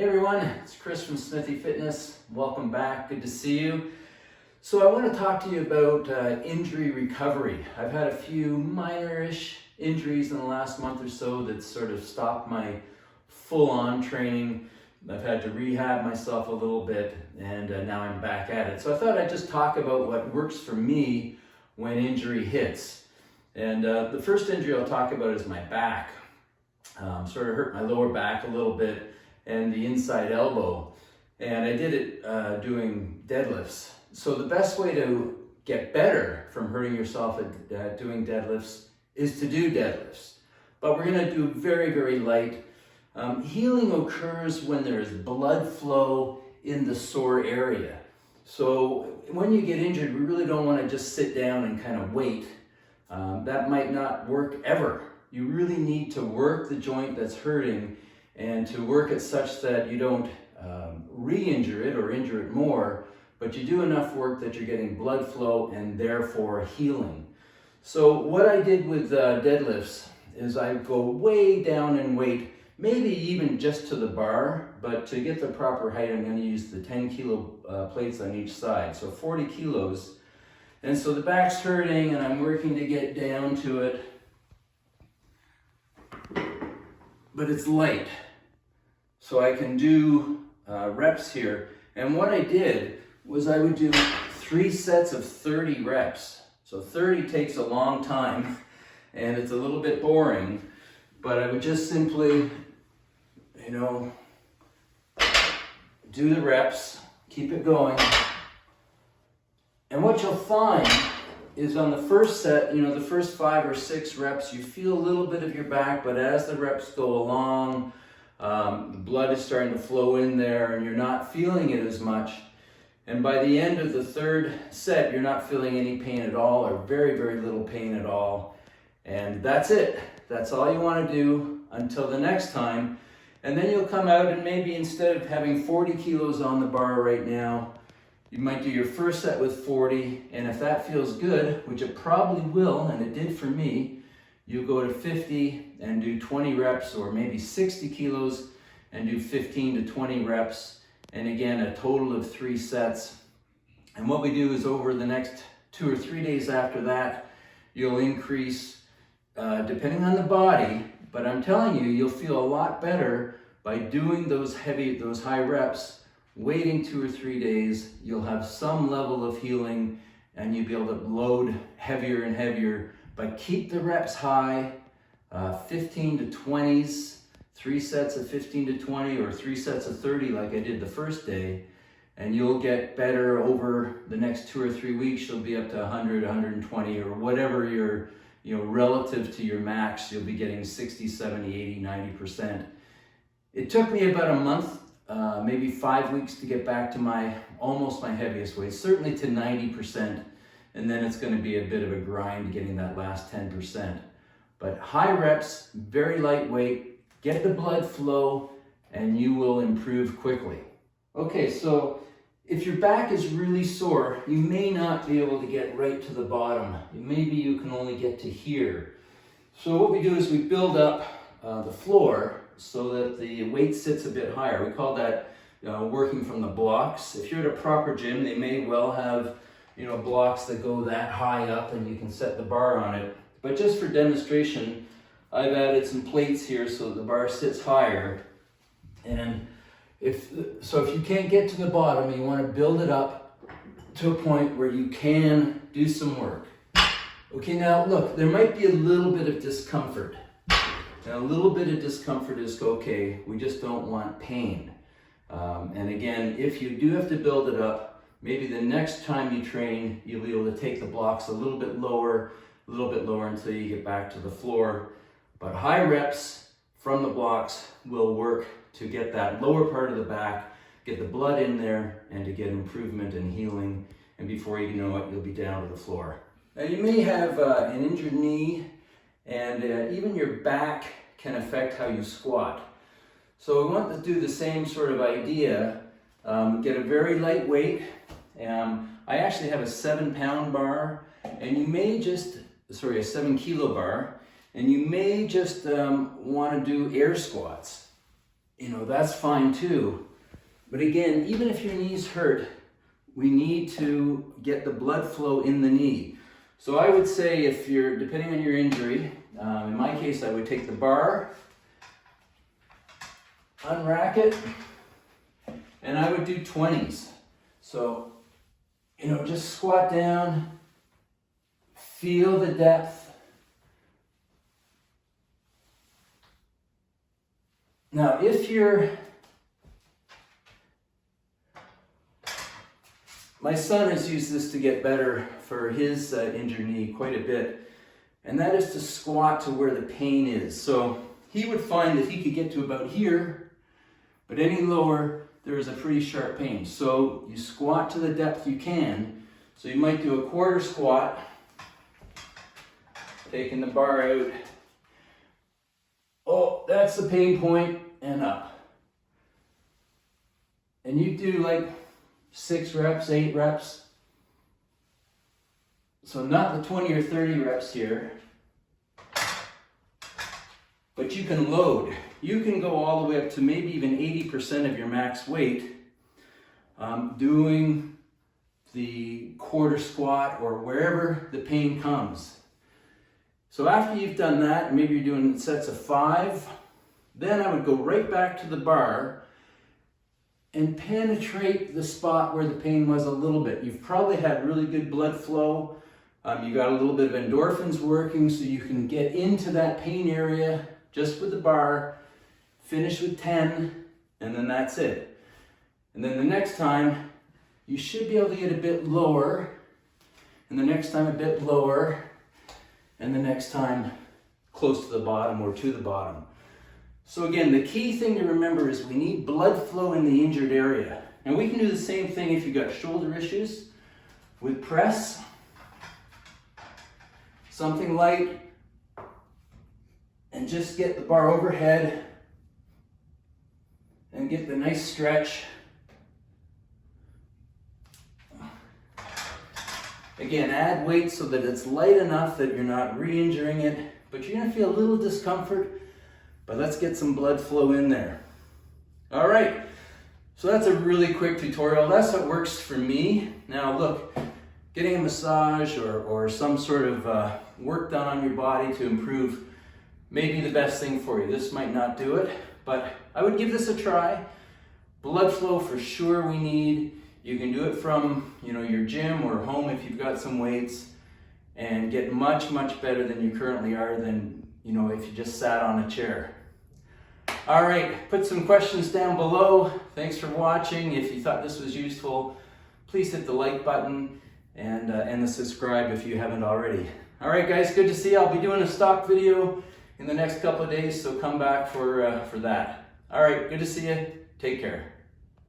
Hey everyone, it's Chris from Smithy Fitness. Welcome back, good to see you. So I want to talk to you about injury recovery. I've had a few minor-ish injuries in the last month or so that sort of stopped my full-on training. I've had to rehab myself a little bit and now I'm back at it. So I thought I'd just talk about what works for me when injury hits. And the first injury I'll talk about is my back. Sort of hurt my lower back a little bit and the inside elbow, and I did it doing deadlifts. So the best way to get better from hurting yourself at doing deadlifts is to do deadlifts, but we're going to do very, very light. Healing occurs when there's blood flow in the sore area. So when you get injured, we really don't want to just sit down and kind of wait. That might not work ever. You really need to work the joint that's hurting and to work it such that you don't re-injure it or injure it more, but you do enough work that you're getting blood flow and therefore healing. So what I did with deadlifts is I go way down in weight, maybe even just to the bar, but to get the proper height, I'm going to use the 10 kilo plates on each side, so 40 kilos. And so the back's hurting and I'm working to get down to it, but it's light. So I can do reps here. And what I did was I would do 3 sets of 30 reps. So 30 takes a long time and it's a little bit boring, but I would just simply, do the reps, keep it going. And what you'll find is on the first set, the first 5 or 6 reps, you feel a little bit of your back, but as the reps go along, the blood is starting to flow in there and you're not feeling it as much. And by the end of the 3rd set, you're not feeling any pain at all or very, very little pain at all. And that's it. That's all you want to do until the next time. And then you'll come out and maybe instead of having 40 kilos on the bar right now, you might do your first set with 40, and if that feels good, which it probably will, and it did for me, you go to 50 and do 20 reps, or maybe 60 kilos and do 15 to 20 reps, and again, a total of 3 sets. And what we do is over the next 2 or 3 days after that, you'll increase, depending on the body, but I'm telling you, you'll feel a lot better by doing those high reps. Waiting 2 or 3 days, you'll have some level of healing and you'll be able to load heavier and heavier, but keep the reps high, 15 to 20s, 3 sets of 15 to 20 or 3 sets of 30 like I did the first day, and you'll get better over the next 2 or 3 weeks. You'll be up to 100, 120 or whatever your, relative to your max, you'll be getting 60, 70, 80, 90%. It took me about a month, maybe 5 weeks to get back to almost my heaviest weight, certainly to 90%, and then it's going to be a bit of a grind getting that last 10%. But high reps, very lightweight, get the blood flow, and you will improve quickly. Okay, so if your back is really sore, you may not be able to get right to the bottom. Maybe you can only get to here. So what we do is we build up the floor so that the weight sits a bit higher. We call that working from the blocks. If you're at a proper gym, they may well have blocks that go that high up and you can set the bar on it. But just for demonstration, I've added some plates here so the bar sits higher. And if you can't get to the bottom, you want to build it up to a point where you can do some work. Okay, now look, there might be a little bit of discomfort. Now, a little bit of discomfort is okay, we just don't want pain. And again, if you do have to build it up, maybe the next time you train, you'll be able to take the blocks a little bit lower until you get back to the floor. But high reps from the blocks will work to get that lower part of the back, get the blood in there, and to get improvement and healing. And before you know it, you'll be down to the floor. Now, you may have an injured knee, and even your back can affect how you squat. So we want to do the same sort of idea. Get a very light weight. I actually have a 7-pound bar, and you may just, a 7-kilo bar, and you may just want to do air squats. that's fine too. But again, even if your knee's hurt, we need to get the blood flow in the knee. So I would say if you're, depending on your injury, in my case, I would take the bar, unrack it, and I would do 20s. So, just squat down, feel the depth. Now, my son has used this to get better for his injured knee quite a bit, and that is to squat to where the pain is. So he would find that he could get to about here, but any lower, there is a pretty sharp pain. So you squat to the depth you can. So you might do a quarter squat, taking the bar out. Oh, that's the pain point, and up. And you do like 6 reps, 8 reps. So not the 20 or 30 reps here, but you can load. You can go all the way up to maybe even 80% of your max weight doing the quarter squat or wherever the pain comes. So after you've done that, maybe you're doing sets of 5, then I would go right back to the bar and penetrate the spot where the pain was a little bit. You've probably had really good blood flow. You got a little bit of endorphins working, so you can get into that pain area just with the bar, finish with 10, and then that's it. And then the next time, you should be able to get a bit lower, and the next time a bit lower, and the next time close to the bottom or to the bottom. So again, the key thing to remember is we need blood flow in the injured area. And we can do the same thing if you've got shoulder issues with press. Something light, and just get the bar overhead and get the nice stretch. Again, add weight so that it's light enough that you're not re-injuring it, but you're gonna feel a little discomfort, but let's get some blood flow in there. All right, so that's a really quick tutorial. That's what works for me. Now look, getting a massage or some sort of work done on your body to improve may be the best thing for you. This might not do it, but I would give this a try. Blood flow for sure we need. You can do it from your gym or home if you've got some weights, and get much, much better than you currently are than if you just sat on a chair. All right, put some questions down below. Thanks for watching. If you thought this was useful, please hit the like button and the subscribe if you haven't already. All right, guys, good to see you. I'll be doing a stock video in the next couple of days, so come back for that. All right, good to see you. Take care.